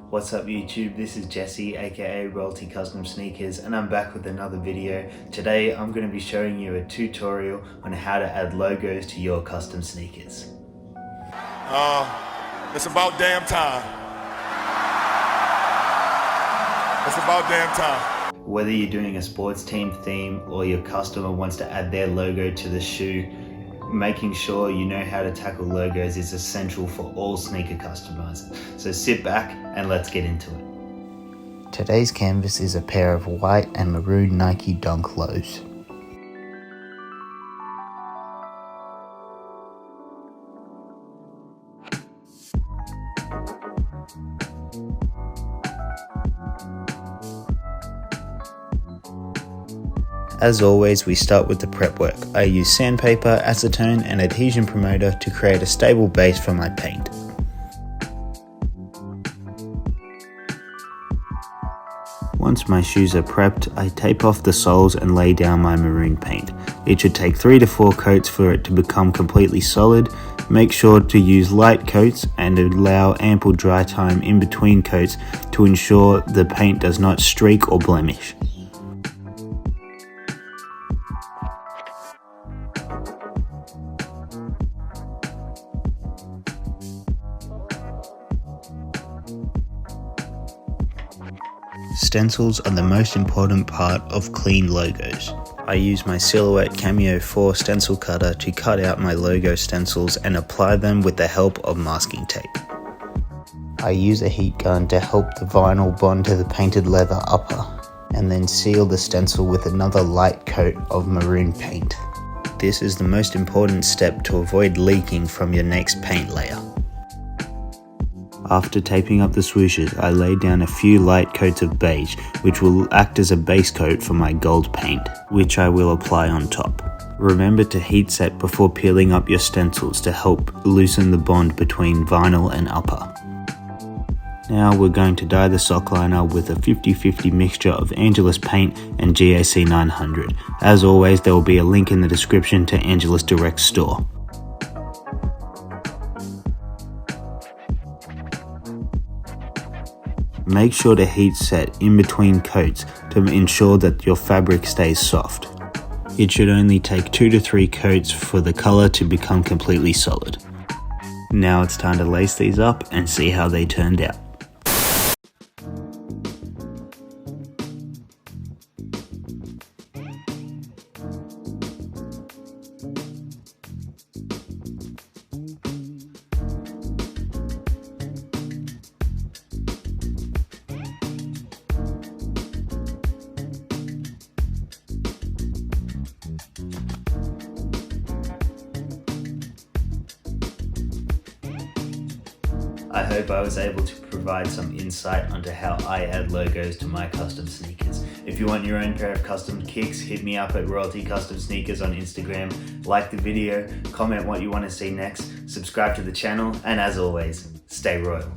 What's up YouTube, this is Jesse aka Royalty Custom Sneakers and I'm back with another video. Today I'm going to be showing you a tutorial on how to add logos to your custom sneakers. It's about damn time. It's about damn time. Whether you're doing a sports team theme or your customer wants to add their logo to the shoe, making sure you know how to tackle logos is essential for all sneaker customers. So sit back and let's get into it. Today's canvas is a pair of white and maroon Nike Dunk Lows. As always, we start with the prep work. I use sandpaper, acetone and adhesion promoter to create a stable base for my paint. Once my shoes are prepped, I tape off the soles and lay down my maroon paint. It should take 3 to 4 coats for it to become completely solid. Make sure to use light coats and allow ample dry time in between coats to ensure the paint does not streak or blemish. Stencils are the most important part of clean logos. I use my Silhouette Cameo 4 stencil cutter to cut out my logo stencils and apply them with the help of masking tape. I use a heat gun to help the vinyl bond to the painted leather upper, and then seal the stencil with another light coat of maroon paint. This is the most important step to avoid leaking from your next paint layer. After taping up the swooshes, I lay down a few light coats of beige, which will act as a base coat for my gold paint, which I will apply on top. Remember to heat set before peeling up your stencils to help loosen the bond between vinyl and upper. Now we're going to dye the sock liner with a 50-50 mixture of Angelus paint and GAC 900. As always, there will be a link in the description to Angelus Direct Store. Make sure to heat set in between coats to ensure that your fabric stays soft. It should only take 2 to 3 coats for the color to become completely solid. Now it's time to lace these up and see how they turned out. I hope I was able to provide some insight onto how I add logos to my custom sneakers. If you want your own pair of custom kicks, hit me up at Royalty Custom Sneakers on Instagram. Like the video, comment what you want to see next, subscribe to the channel, and as always, stay royal.